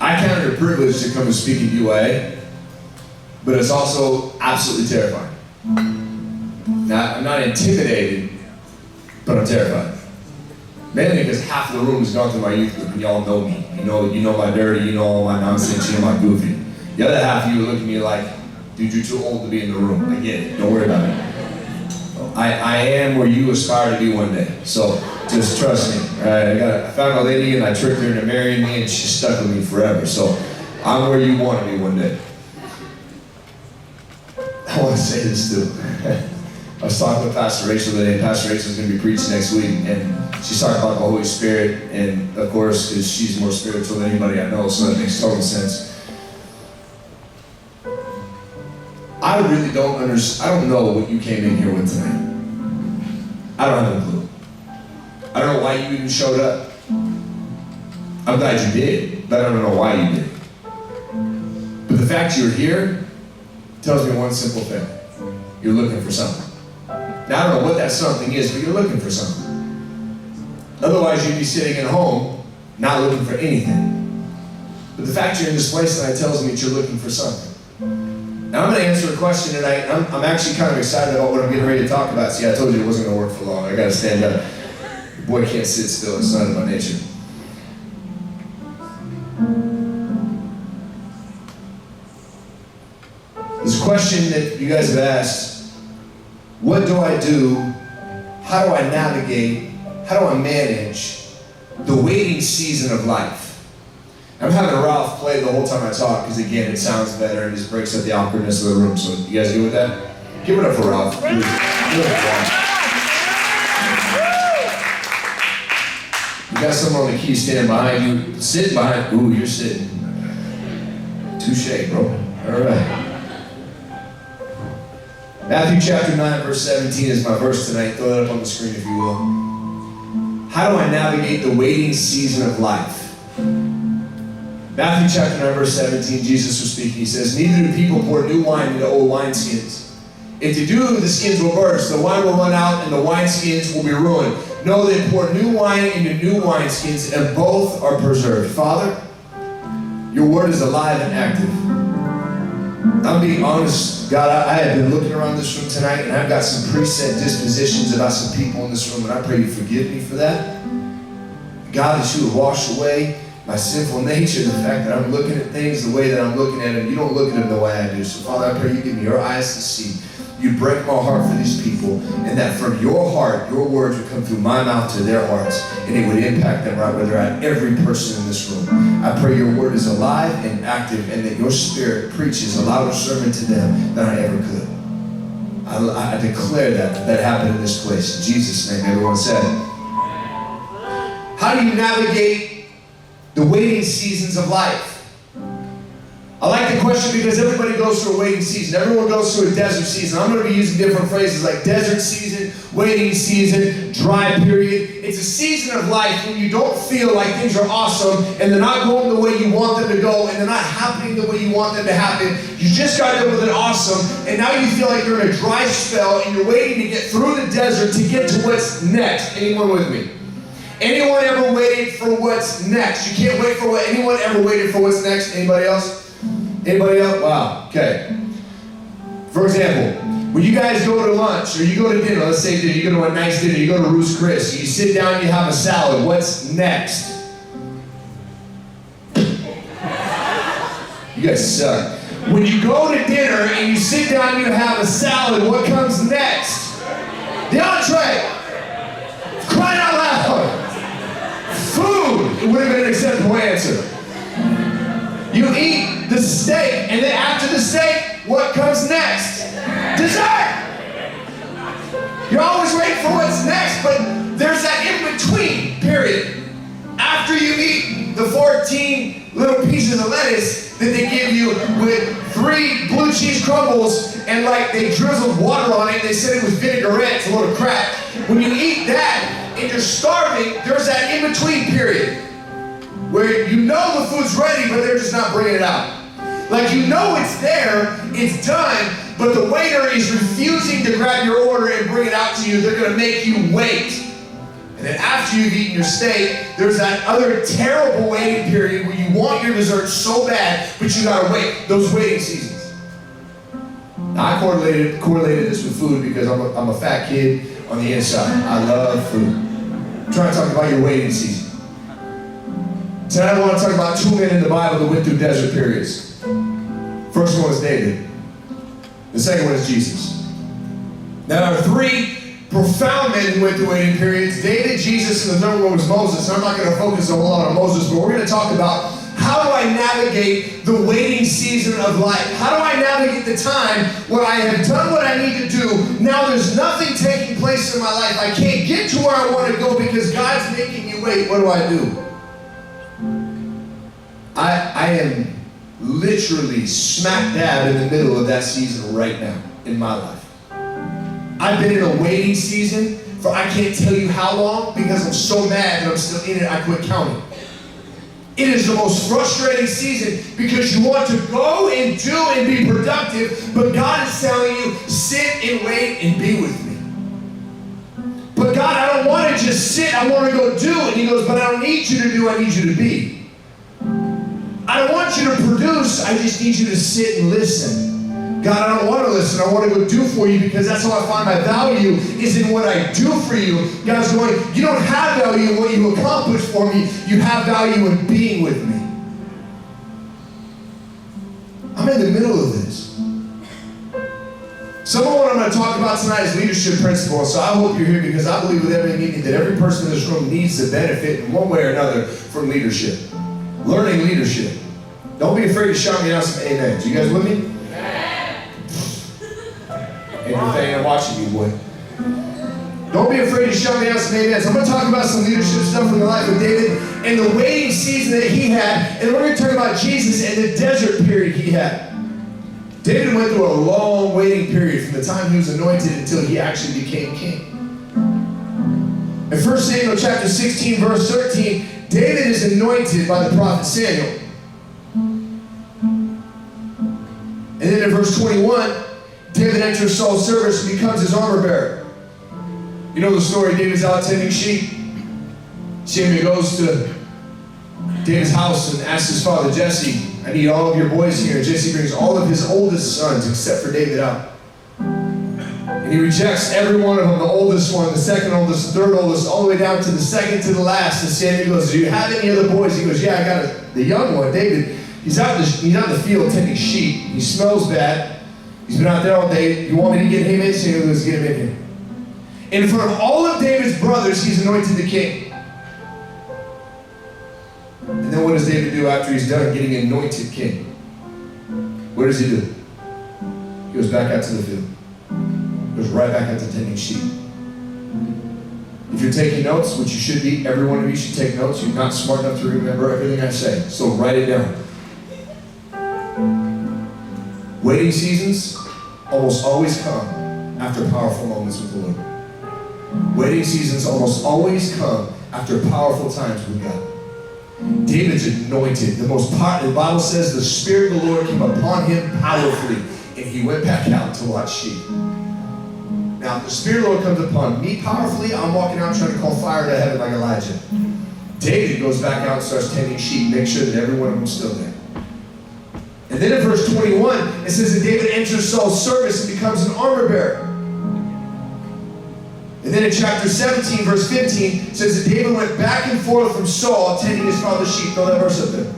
I count it a privilege to come and speak at DYA, but it's also absolutely terrifying. Now, I'm not intimidated, but I'm terrified. Mainly because half of the room has gone through my youth group and y'all know me. You know my dirty, you know all my nonsense, you know my goofy. The other half of you look at me like, dude, you're too old to be in the room. I get it, don't worry about it. I am where you aspire to be one day, so just trust me. I found a lady and I tricked her into marrying me and she's stuck with me forever, so I'm where you want to be one day. I want to say this too. I was talking with Pastor Rachel today, and Pastor Rachel's going to be preaching next week, and she's talking about the Holy Spirit, and of course, because she's more spiritual than anybody I know, so that makes total sense. I really don't understand. I don't know what you came in here with tonight. I don't have a clue. I don't know why you even showed up. I'm glad you did, but I don't know why you did. But the fact you're here tells me one simple thing. You're looking for something. Now, I don't know what that something is, but you're looking for something. Otherwise, you'd be sitting at home, not looking for anything. But the fact you're in this place tonight tells me that you're looking for something. Now, I'm going to answer a question tonight. I'm actually kind of excited about what I'm getting ready to talk about. See, I told you it wasn't going to work for long. I got to stand up. The boy can't sit still. It's not in my nature. There's a question that you guys have asked. What do I do? How do I navigate? How do I manage the waiting season of life? I'm having Ralph play the whole time I talk because, again, it sounds better and just breaks up the awkwardness of the room. So you guys good with that? Give it up for Ralph. Give it up for Ralph. You got someone on the key standing behind you, sitting behind. Ooh, you're sitting. Touche, bro. All right. Matthew chapter 9, verse 17 is my verse tonight. Throw that up on the screen if you will. How do I navigate the waiting season of life? Matthew chapter 9, verse 17, Jesus was speaking. He says, neither do people pour new wine into old wineskins. If they do, the skins will burst, the wine will run out, and the wineskins will be ruined. No, they pour new wine into new wineskins, and both are preserved. Father, your word is alive and active. I'm being honest, God, I have been looking around this room tonight, and I've got some preset dispositions about some people in this room, and I pray you forgive me for that. God, that you would wash away my sinful nature, the fact that I'm looking at things the way that I'm looking at them. You don't look at them the way I do. So, Father, I pray you give me your eyes to see. You break my heart for these people, and that from your heart, your words would come through my mouth to their hearts, and it would impact them right where they're at, every person in this room. I pray your word is alive and active, and that your spirit preaches a louder sermon to them than I ever could. I declare that happened in this place. In Jesus' name, everyone said. How do you navigate the waiting seasons of life? I like the question because everybody goes through a waiting season. Everyone goes through a desert season. I'm going to be using different phrases like desert season, waiting season, dry period. It's a season of life when you don't feel like things are awesome and they're not going the way you want them to go and they're not happening the way you want them to happen. You just got done with an awesome and now you feel like you're in a dry spell and you're waiting to get through the desert to get to what's next. Anyone with me? Anyone ever waited for what's next? You can't wait for what anyone ever waited for what's next? Anybody else? Anybody else? Wow, okay. For example, when you guys go to lunch or you go to dinner, let's say you go to a nice dinner, you go to Ruth's Chris, you sit down and you have a salad, what's next? You guys suck. When you go to dinner and you sit down and you have a salad, what comes next? The entree. Crying out loud. Food. It would have been an acceptable answer. You eat the steak, and then after the steak, what comes next? Dessert! You're always waiting for what's next, but there's that in-between period. After you eat the 14 little pieces of lettuce that they give you with 3 blue cheese crumbles, and like they drizzled water on it, they said it was vinaigrette, it's a load of crap. When you eat that, and you're starving, there's that in-between period. Where you know the food's ready, but they're just not bringing it out. Like you know it's there, it's done, but the waiter is refusing to grab your order and bring it out to you. They're going to make you wait. And And then after you've eaten your steak, there's that other terrible waiting period where you want your dessert so bad, but you gotta wait. Those waiting seasons. Now I correlated this with food because I'm a fat kid on the inside. I love food. I'm trying to talk about your waiting season. Tonight I want to talk about 2 men in the Bible that went through desert periods. First one is David. The second one is Jesus. Now there are 3 profound men who went through waiting periods. David, Jesus, and the third one was Moses. And I'm not going to focus a whole lot on Moses, but we're going to talk about how do I navigate the waiting season of life? How do I navigate the time where I have done what I need to do? Now there's nothing taking place in my life. I can't get to where I want to go because God's making me wait. What do? I am literally smack dab in the middle of that season right now in my life. I've been in a waiting season for I can't tell you how long because I'm so mad that I'm still in it, I quit counting. It is the most frustrating season because you want to go and do and be productive, but God is telling you, sit and wait and be with me. But God, I don't want to just sit, I want to go do. And he goes, but I don't need you to do, I need you to be. I don't want you to produce, I just need you to sit and listen. God, I don't want to listen. I want to go do for you because that's how I find my value is in what I do for you. God's going, you don't have value in what you accomplish for me. You have value in being with me. I'm in the middle of this. Some of what I'm going to talk about tonight is leadership principles. So I hope you're here because I believe with everything in me that every person in this room needs to benefit in one way or another from leadership. Learning leadership. Don't be afraid to shout me out some amens. You guys with me? Everything, I'm watching you, boy. Don't be afraid to shout me out some amens. I'm going to talk about some leadership stuff from the life of David and the waiting season that he had. And we're going to talk about Jesus and the desert period he had. David went through a long waiting period from the time he was anointed until he actually became king. In 1 Samuel chapter 16, verse 13, David is anointed by the prophet Samuel. And then in verse 21, David enters Saul's service and becomes his armor bearer. You know the story, David's out tending sheep. Samuel goes to David's house and asks his father Jesse, I need all of your boys here. And Jesse brings all of his oldest sons except for David out. And he rejects every one of them, the oldest one, the second oldest, the third oldest, all the way down to the second to the last. And Samuel goes, do you have any other boys? He goes, yeah, I got the young one, David. He's out in the field tending sheep. He smells bad. He's been out there all day. You want me to get him in? Samuel goes, get him in here. In front of all of David's brothers, he's anointed the king. And then what does David do after he's done getting anointed king? What does he do? He goes back out to the field. Goes right back out to tending sheep. If you're taking notes, which you should be, every one of you should take notes. You're not smart enough to remember everything I say, so write it down. Waiting seasons almost always come after powerful moments with the Lord. Waiting seasons almost always come after powerful times with God. David's anointed. The Bible says the Spirit of the Lord came upon him powerfully, and he went back out to watch sheep. Now, if the Spirit of the Lord comes upon me powerfully, I'm walking out trying to call fire to heaven like Elijah. David goes back out and starts tending sheep, make sure that every one of them is still there. And then in verse 21, it says that David enters Saul's service and becomes an armor bearer. And then in chapter 17, verse 15, it says that David went back and forth from Saul, tending his father's sheep. Throw that verse up there.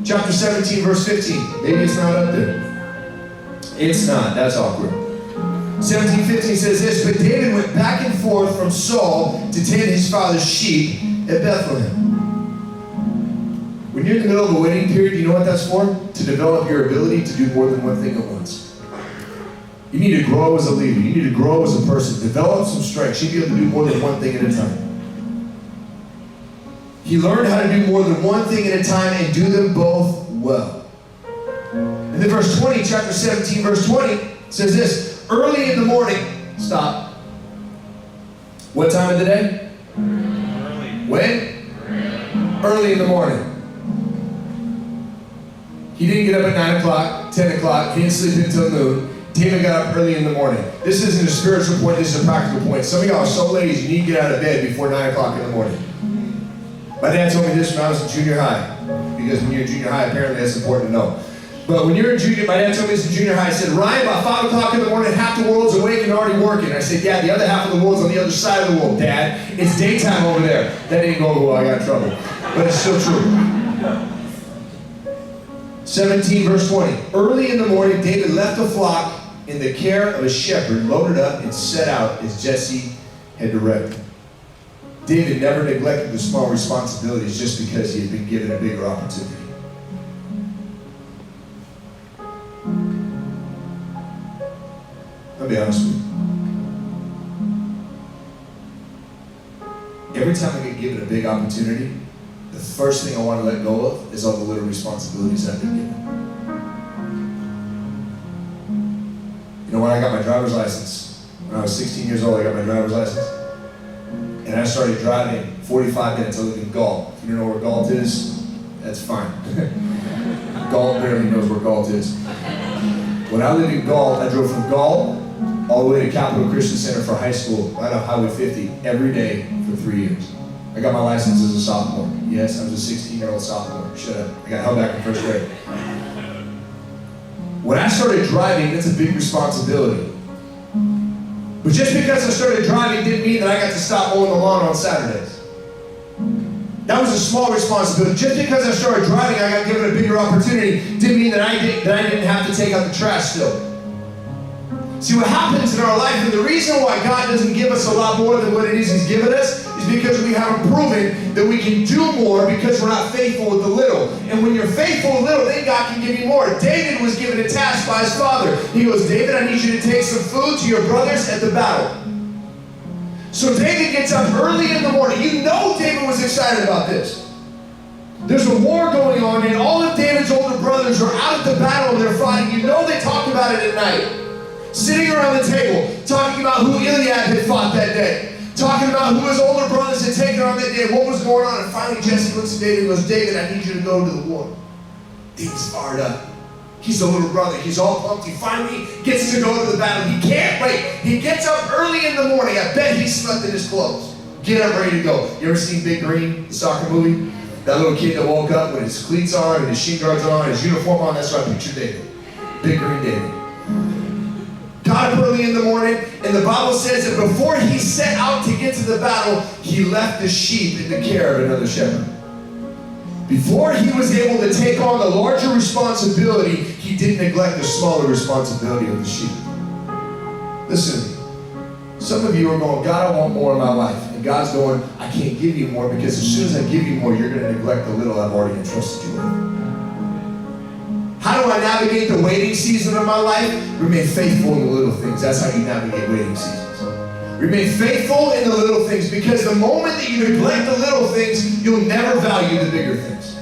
Chapter 17, verse 15. Maybe it's not up there. It's not. That's awkward. 17:15 says this, but David went back and forth from Saul to tend his father's sheep at Bethlehem. When you're in the middle of a waiting period, you know what that's for? To develop your ability to do more than one thing at once. You need to grow as a leader. You need to grow as a person. Develop some strengths. You need to be able to do more than one thing at a time. He learned how to do more than one thing at a time and do them both well. And then verse 20, chapter 17, verse 20, says this, early in the morning, stop. What time of the day? Early. When? Early in the morning. He didn't get up at 9 o'clock, 10 o'clock. He didn't sleep until noon. David got up early in the morning. This isn't a spiritual point, this is a practical point. Some of y'all are so lazy, you need to get out of bed before 9 o'clock in the morning. My dad told me this when I was in junior high, because when you're in junior high, apparently that's important to know. But when you're in junior, my dad told me this in junior high, he said, Ryan, about 5 o'clock in the morning, half the world's awake and already working. I said, yeah, the other half of the world's on the other side of the world, Dad. It's daytime over there. That didn't go well, I got in trouble. But it's still true. 17 verse 20. Early in the morning, David left the flock in the care of a shepherd, loaded up, and set out as Jesse had directed. David never neglected the small responsibilities just because he had been given a bigger opportunity. I'll be honest with you. Every time I get given a big opportunity, the first thing I want to let go of is all the little responsibilities I've been given. You know, when I got my driver's license, when I was 16 years old, I got my driver's license. And I started driving 45 minutes. I lived in Galt. If you don't know where Galt is, that's fine. Galt barely knows where Galt is. When I lived in Galt, I drove from Galt all the way to Capital Christian Center for high school, right off Highway 50, every day for 3 years. I got my license as a sophomore. Yes, I was a 16-year-old sophomore. Shut up. I got held back in first grade. When I started driving, that's a big responsibility. But just because I started driving didn't mean that I got to stop mowing the lawn on Saturdays. That was a small responsibility. Just because I started driving, I got given a bigger opportunity, didn't mean that I didn't have to take out the trash still. See, what happens in our life, and the reason why God doesn't give us a lot more than what it is He's given us, is because we haven't proven that we can do more because we're not faithful with the little. And when you're faithful with little, then God can give you more. David was given a task by his father. He goes, David, I need you to take some food to your brothers at the battle. So David gets up early in the morning. You know David was excited about this. There's a war going on, and all of David's older brothers are out at the battle and they're fighting. You know they talked about it at night. Sitting around the table, talking about who Eliab had fought that day. Talking about who his older brothers had taken on that day, what was going on. And finally Jesse looks at David and goes, David, I need you to go to the war. David's fired up. He's the little brother. He's all pumped. He finally gets to go to the battle. He can't wait. He gets up early in the morning. I bet he slept in his clothes. Get up, ready to go. You ever seen Big Green, the soccer movie? That little kid that woke up with his cleats on and his shin guards on and his uniform on. That's what I picture David. Big Green David. Got up early in the morning, and the Bible says that before he set out to get to the battle, he left the sheep in the care of another shepherd. Before he was able to take on the larger responsibility, he didn't neglect the smaller responsibility of the sheep. Listen, some of you are going, God, I want more in my life. And God's going, I can't give you more because as soon as I give you more, you're going to neglect the little I've already entrusted you with. How do I navigate the waiting season of my life? Remain faithful in the little things. That's how you navigate waiting seasons. Remain faithful in the little things, because the moment that you neglect the little things, you'll never value the bigger things.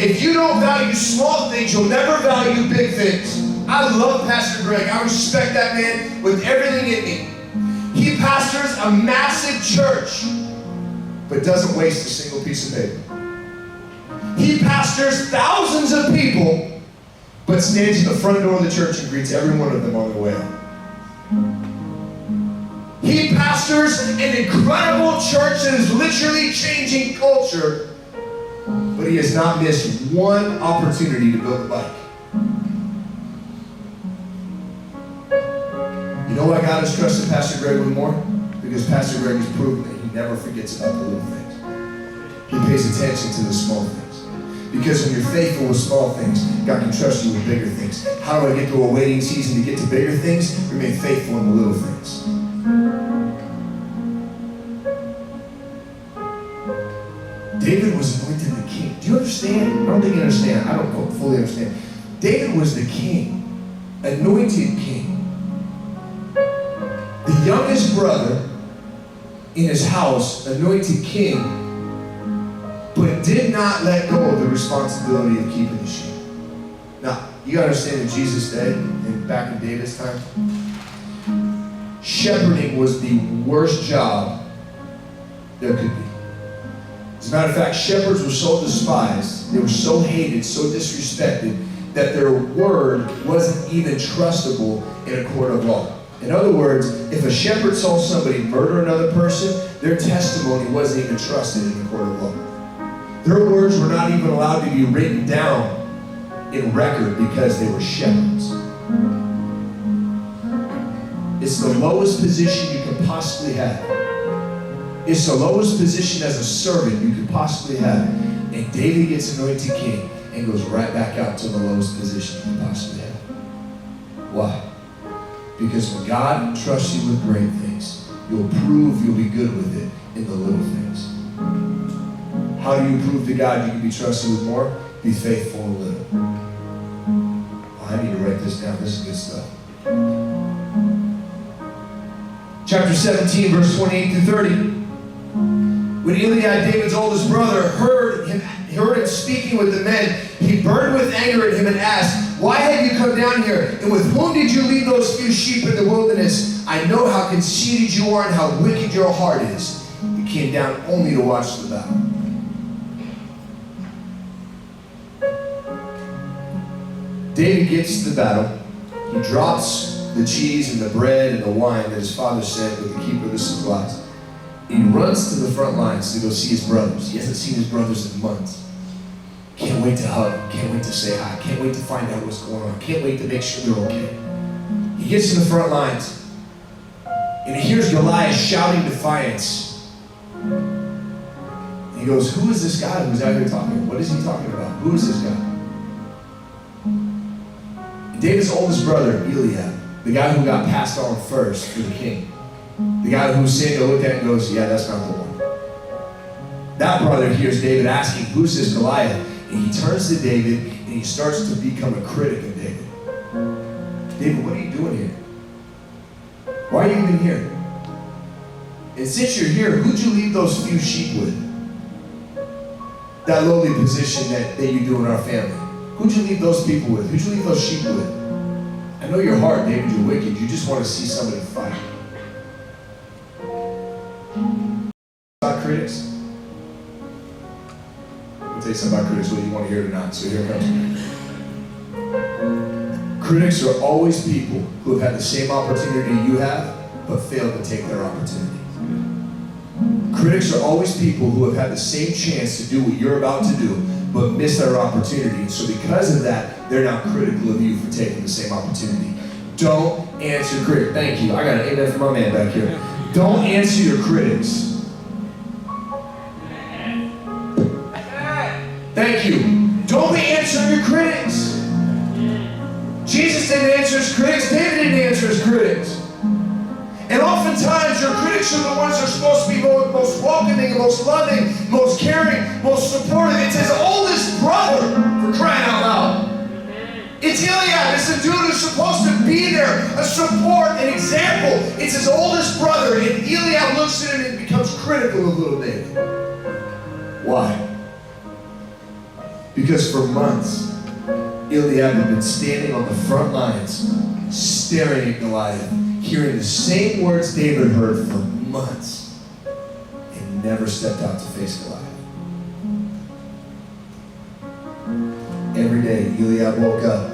If you don't value small things, you'll never value big things. I love Pastor Greg. I respect that man with everything in me. He pastors a massive church, but doesn't waste a single piece of paper. He pastors thousands of people, but stands at the front door of the church and greets every one of them on their way out. He pastors an incredible church that is literally changing culture, but he has not missed one opportunity to build a bike. You know why God has trusted Pastor Greg with more? Because Pastor Greg has proven that he never forgets about the little things. He pays attention to the small things. Because when you're faithful with small things, God can trust you with bigger things. How do I get through a waiting season to get to bigger things? Remain faithful in the little things. David was anointed the king. Do you understand? I don't think you understand. I don't fully understand. David was the king, anointed king. The youngest brother in his house, anointed king, but did not let go of the responsibility of keeping the sheep. Now, you gotta understand in Jesus' day, and back in David's time, shepherding was the worst job there could be. As a matter of fact, shepherds were so despised, they were so hated, so disrespected, that their word wasn't even trustable in a court of law. In other words, if a shepherd saw somebody murder another person, their testimony wasn't even trusted in the court of law. Their words were not even allowed to be written down in record because they were shepherds. It's the lowest position you can possibly have. It's the lowest position as a servant you could possibly have. And David gets anointed king and goes right back out to the lowest position you can possibly have. Why? Because when God trusts you with great things, you'll prove you'll be good with it in the little things. How do you prove to God you can be trusted with more? Be faithful in little. Oh, I need to write this down. This is good stuff. Chapter 17, verse 28 through 30. When Eliab, David's oldest brother, heard him speaking with the men, he burned with anger at him and asked, "Why have you come down here? And with whom did you leave those few sheep in the wilderness? I know how conceited you are and how wicked your heart is. You came down only to watch the battle." David gets to the battle. He drops the cheese and the bread and the wine that his father sent with the keeper of the supplies. He runs to the front lines to go see his brothers. He hasn't seen his brothers in months. Can't wait to hug. Can't wait to say hi. Can't wait to find out what's going on. Can't wait to make sure they're okay. He gets to the front lines and he hears Goliath shouting defiance. And he goes, "Who is this guy who's out here talking? What is he talking about? Who is this guy?" And David's oldest brother, Eliab, the guy who got passed on first for the king, the guy who Samuel looked at and goes, "Yeah, that's not the one." That brother hears David asking, "Who's this Goliath?" And he turns to David and he starts to become a critic of David. "David, what are you doing here? Why are you even here? And since you're here, who'd you leave those few sheep with? That lowly position that you do in our family. Who'd you leave those people with? Who'd you leave those sheep with? I know your heart, David, you're wicked. You just want to see somebody fight." About critics? I'll tell you something about critics, whether you want to hear it or not. So here it comes. Critics are always people who have had the same opportunity you have, but failed to take their opportunity. Critics are always people who have had the same chance to do what you're about to do, but miss their opportunity. And so because of that, they're now critical of you for taking the same opportunity. Don't answer critics. Thank you. I got an amen from my man back here. Don't answer your critics. Thank you. Don't be answering your critics. Jesus didn't answer his critics. David didn't answer his critics. And oftentimes your critics are the ones that are supposed to be most welcoming, most loving, most caring, most supportive. It's his oldest brother, for crying out loud. It's Eliab. It's the dude who's supposed to be there, a support, an example. It's his oldest brother. And Eliab looks at him and becomes critical of little David. Why? Because for months, Eliab had been standing on the front lines, staring at Goliath, hearing the same words David heard for months, and never stepped out to face Goliath. Every day, Eliab woke up.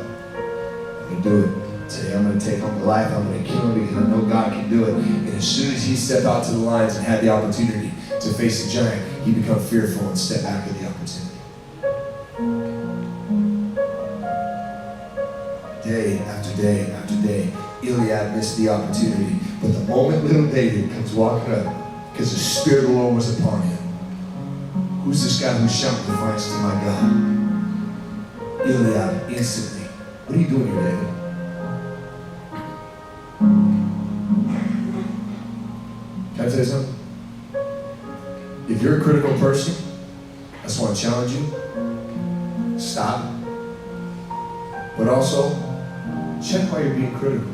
"I'm going to do it. Today I'm going to take on Goliath. I'm going to kill him because I know God can do it." And as soon as he stepped out to the lines and had the opportunity to face the giant, he became fearful and stepped back at the opportunity. Day after day after day, Eliab missed the opportunity. But the moment little David comes walking up, because the Spirit of the Lord was upon him, "Who's this guy who's shouting defiance to my God?" Eliab instantly, "What are you doing here, David?" Can I tell you something? If you're a critical person, I just want to challenge you. Stop. But also, check why you're being critical.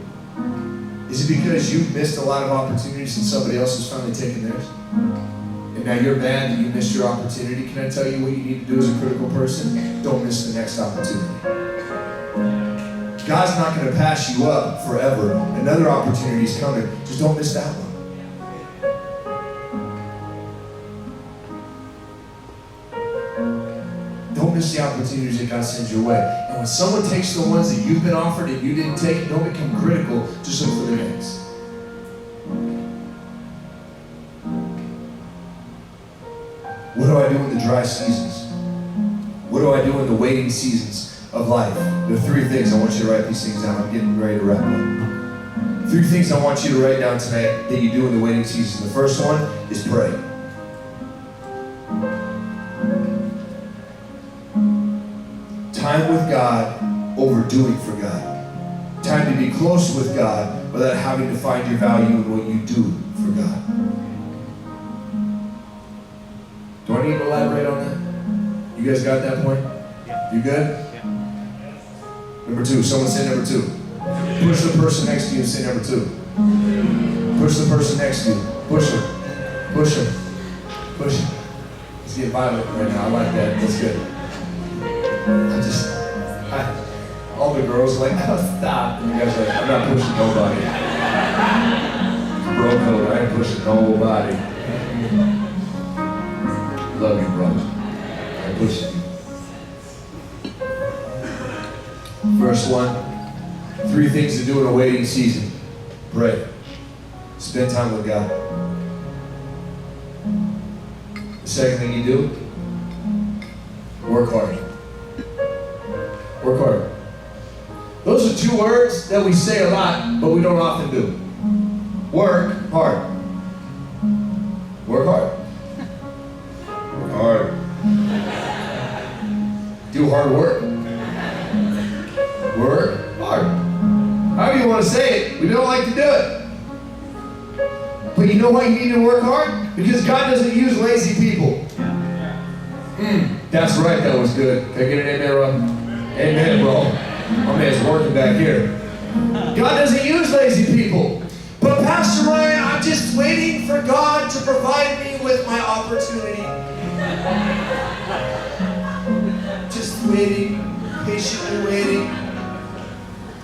Is it because you've missed a lot of opportunities and somebody else has finally taken theirs? And now you're mad that you missed your opportunity? Can I tell you what you need to do as a critical person? Don't miss the next opportunity. God's not going to pass you up forever. Another opportunity is coming. Just don't miss that one. Don't miss just the opportunities that God sends your way. And when someone takes the ones that you've been offered and you didn't take, don't become critical. Just look for the next. What do I do in the dry seasons? What do I do in the waiting seasons of life? There are 3 things. I want you to write these things down. I'm getting ready to wrap up. 3 things I want you to write down tonight that you do in the waiting season. The first one is pray. Time with God over doing for God. Time to be close with God without having to find your value in what you do for God. Do I need to elaborate on that? You guys got that point? You good? Number 2. Someone say number 2. Push the person next to you and say number 2. Push the person next to you. Push him. Push him. Push him. He's getting violent right now. I like that. That's good. All the girls are like, oh, stop. And you guys are like, I'm not pushing nobody. Bro code, I ain't pushing nobody. Love you, brother. I ain't pushing you. First one, 3 things to do in a waiting season. Pray. Spend time with God. The second thing you do, work hard. Work hard. Those are 2 words that we say a lot, but we don't often do. Work hard. Work hard. Work hard. Do hard work. Work hard. However you want to say it, we don't like to do it. But you know why you need to work hard? Because God doesn't use lazy people. That's right, that was good. Can I get an amen, bro? Amen, bro. My man's working back here. God doesn't use lazy people. But Pastor Ryan, I'm just waiting for God to provide me with my opportunity. Just waiting, patiently waiting.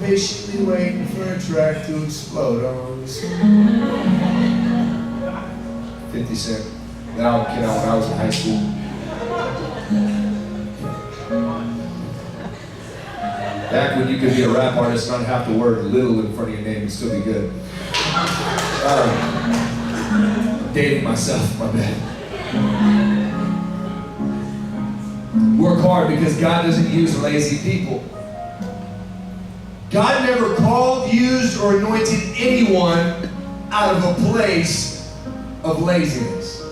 Patiently waiting for a track to explode on me. 50 Cent. That album came out when I was in high school. Back when you could be a rap artist, not have the word little in front of your name and still be good. I'm dating myself, my bad. Work hard because God doesn't use lazy people. God never called, used, or anointed anyone out of a place of laziness.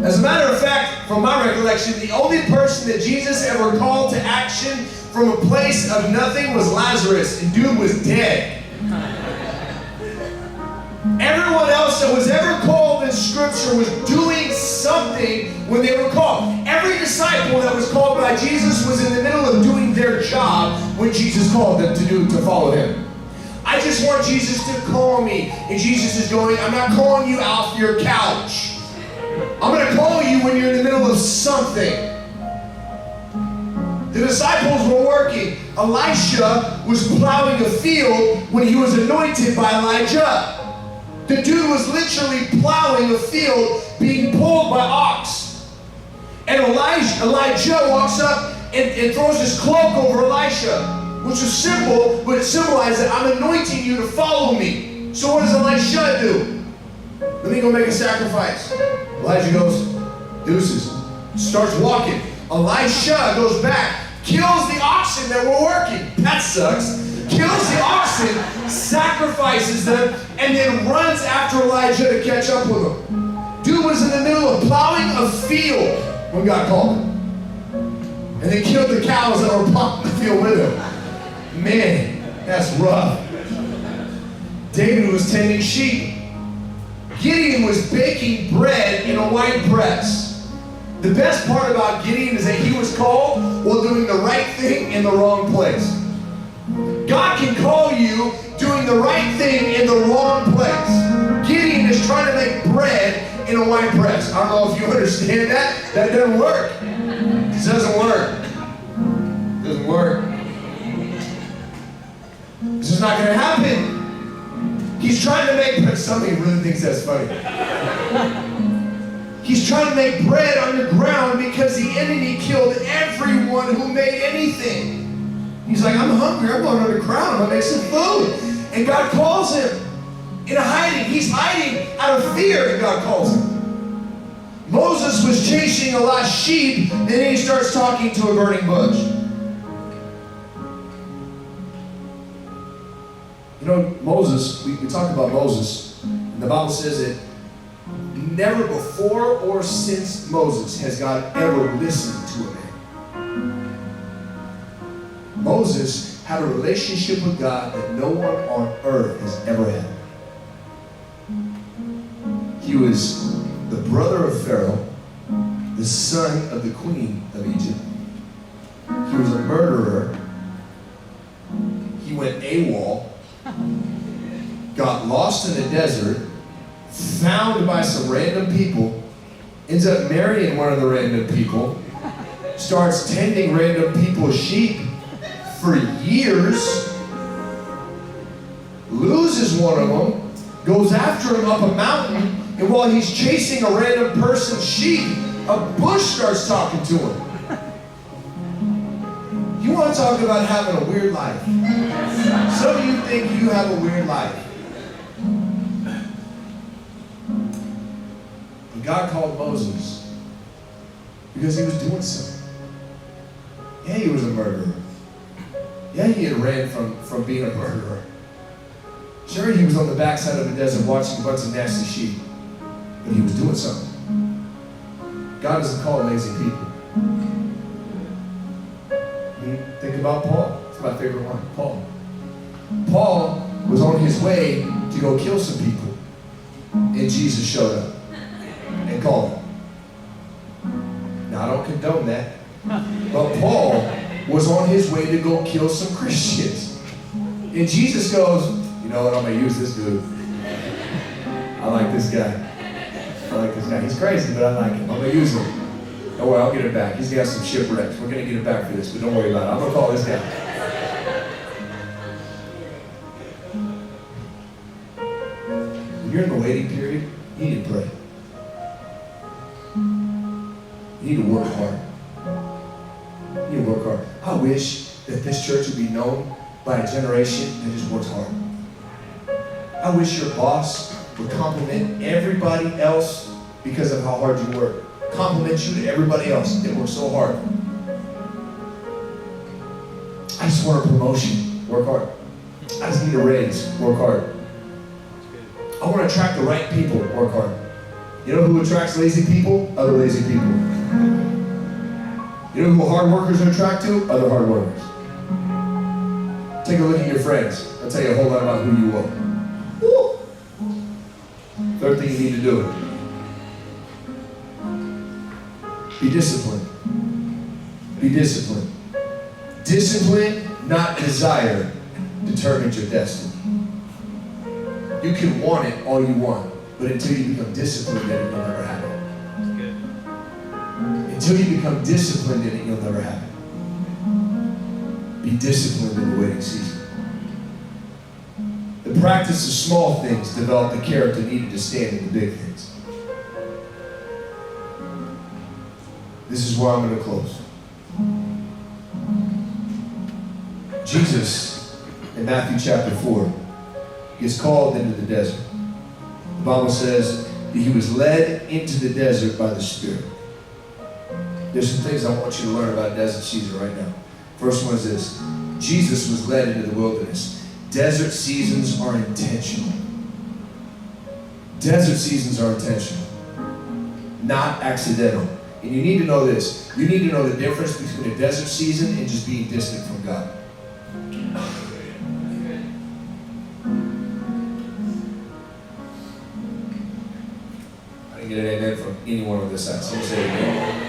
As a matter of fact, from my recollection, the only person that Jesus ever called to action from a place of nothing was Lazarus, and dude was dead. Everyone else that was ever called in Scripture was doing something when they were called. Every disciple that was called by Jesus was in the middle of doing their job when Jesus called them to follow him. I just want Jesus to call me. And Jesus is going, I'm not calling you off your couch. I'm going to call you when you're in the middle of something. The disciples were working. Elisha was plowing a field when he was anointed by Elijah. The dude was literally plowing a field being pulled by ox. And Elijah walks up and throws his cloak over Elisha, which was simple, but it symbolized that I'm anointing you to follow me. So what does Elisha do? Let me go make a sacrifice. Elijah goes, deuces. Starts walking. Elisha goes back, kills the oxen that were working. That sucks. Kills the oxen, sacrifices them, and then runs after Elijah to catch up with him. Dude was in the middle of plowing a field when God called him. And they killed the cows that were plowing the field with him. Man, that's rough. David was tending sheep. Gideon was baking bread in a wine press. The best part about Gideon is that he was called while doing the right thing in the wrong place. God can call you doing the right thing in the wrong place. Gideon is trying to make bread in a wine press. I don't know if you understand that. That doesn't work. It doesn't work. It doesn't work. This is not going to happen. He's trying to make, somebody really thinks that's funny. He's trying to make bread underground because the enemy killed everyone who made anything. He's like, I'm hungry, I'm going underground, I'm going to make some food. And God calls him in hiding. He's hiding out of fear, and God calls him. Moses was chasing a lost sheep, and then he starts talking to a burning bush. You know, Moses, we talked about Moses, and the Bible says that never before or since Moses has God ever listened to a man. Moses had a relationship with God that no one on earth has ever had. He was the brother of Pharaoh, the son of the queen of Egypt. He was a murderer. He went AWOL, got lost in the desert, found by some random people, ends up marrying one of the random people, starts tending random people's sheep for years, loses one of them, goes after him up a mountain, and while he's chasing a random person's sheep, a bush starts talking to him. You want to talk about having a weird life? Some of you think you have a weird life. But God called Moses because he was doing something. Yeah, he was a murderer. Yeah, he had ran from being a murderer. Sure, he was on the backside of the desert watching a bunch of nasty sheep. But he was doing something. God doesn't call lazy people. Think about Paul. It's my favorite one, Paul. Paul was on his way to go kill some people, and Jesus showed up and called him. Now, I don't condone that, but Paul was on his way to go kill some Christians. And Jesus goes, you know what, I'm going to use this dude. I like this guy. I like this guy. He's crazy, but I like him. I'm going to use him. Don't worry, I'll get it back. He's got some shipwrecks. We're going to get it back for this, but don't worry about it. I'm going to call this guy. When you're in the waiting period, you need to pray. You need to work hard. You need to work hard. I wish that this church would be known by a generation that just works hard. I wish your boss would compliment everybody else because of how hard you work. Compliment you to everybody else that works so hard. I just want a promotion. Work hard. I just need a raise. Work hard. I want to attract the right people. Work hard. You know who attracts lazy people? Other lazy people. You know who hard workers are attracted to? Other hard workers. Take a look at your friends. I'll tell you a whole lot about who you are. Woo. Third thing you need to do. Be disciplined. Be disciplined. Discipline, not desire, determines your destiny. You can want it all you want, but until you become disciplined in it, you'll never have it. Until you become disciplined in it, you'll never have it. Be disciplined in the waiting season. The practice of small things develop the character needed to stand in the big things. This is where I'm going to close. Jesus, in Matthew chapter 4, gets called into the desert. The Bible says that he was led into the desert by the Spirit. There's some things I want you to learn about desert season right now. First one is this. Jesus was led into the wilderness. Desert seasons are intentional. Desert seasons are intentional, not accidental. And you need to know this. You need to know the difference between a desert season and just being distant from God. I didn't get an amen from anyone on this side. Someone say amen.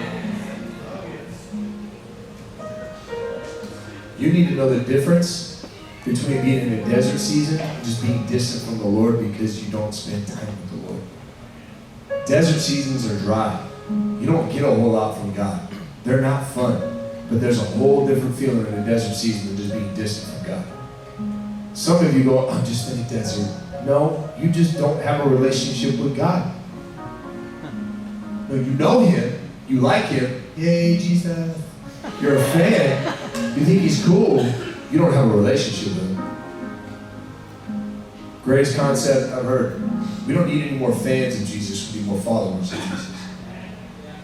You need to know the difference between being in a desert season and just being distant from the Lord because you don't spend time with the Lord. Desert seasons are dry. You don't get a whole lot from God. They're not fun. But there's a whole different feeling in a desert season than just being distant from God. Some of you go, I'm just in a desert. No, you just don't have a relationship with God. No, you know him. You like him. Yay, Jesus. You're a fan. You think he's cool. You don't have a relationship with him. Greatest concept I've heard. We don't need any more fans of Jesus. We need more followers of Jesus.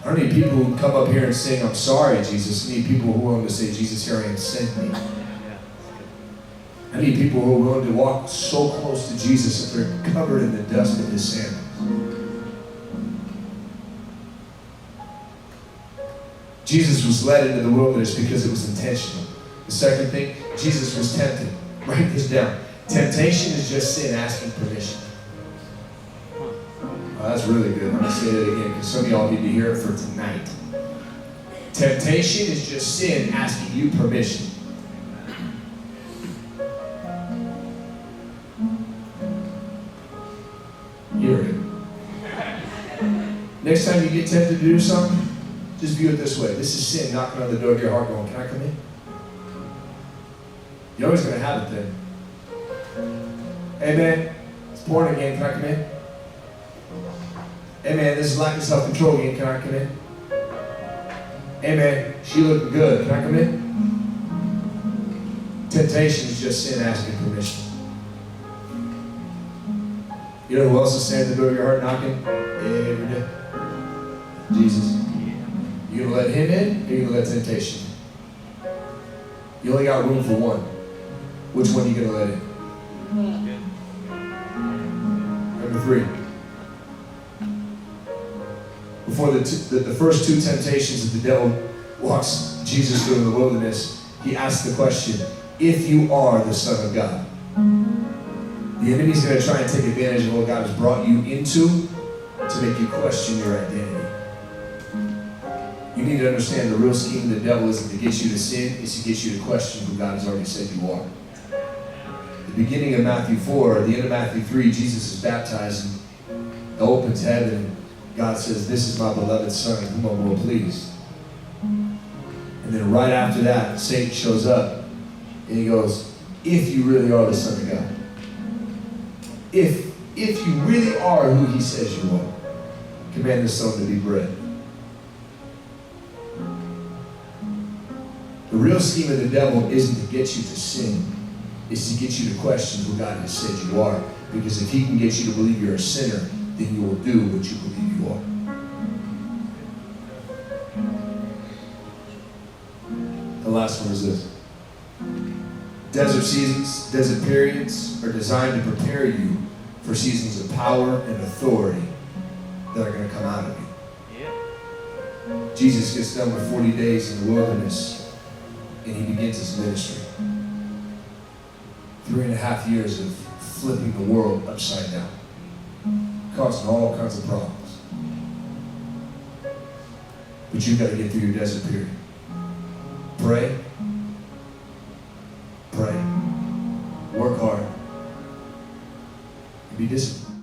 I don't need people who come up here and sing, I'm sorry, Jesus. I need people who are willing to say, Jesus, here I am, send me. I need people who are willing to walk so close to Jesus that they're covered in the dust of his sandals. Jesus was led into the wilderness because it was intentional. The second thing, Jesus was tempted. Write this down. Temptation is just sin asking permission. Oh, that's really good. I'm going to say that again because some of y'all need to hear it for tonight. Temptation is just sin asking you permission. Hear it. Next time you get tempted to do something, just view it this way. This is sin knocking on the door of your heart going, can I come in? You're always going to have it then. Amen. It's born again. Can I come in? Amen. This is lack of self-control again. Can I come in? Amen. She looking good. Can I come in? Temptation is just sin asking permission. You know who else is standing at the door of your heart knocking? Every day. Jesus. You gonna let him in, or you gonna let temptation in? You only got room for one. Which one are you gonna let in? Number 3. Before the first 2 temptations that the devil walks Jesus through in the wilderness, he asks the question, if you are the Son of God. The enemy's going to try and take advantage of what God has brought you into to make you question your identity. You need to understand the real scheme of the devil isn't to get you to sin, it's to get you to question who God has already said you are. The beginning of Matthew 4, the end of Matthew 3, Jesus is baptized and opens heaven and God says, this is my beloved Son, in whom I'm well pleased. And then right after that, Satan shows up and he goes, if you really are the Son of God, if you really are who he says you are, command the stone to be bread. The real scheme of the devil isn't to get you to sin. It's to get you to question who God has said you are. Because if he can get you to believe you're a sinner, then you will do what you believe you are. The last one is this. Desert seasons, desert periods are designed to prepare you for seasons of power and authority that are going to come out of you. Jesus gets done with 40 days in the wilderness and he begins his ministry. 3.5 years of flipping the world upside down, causing all kinds of problems. But you've got to get through your desert period. Pray. Pray. Work hard. And be disciplined.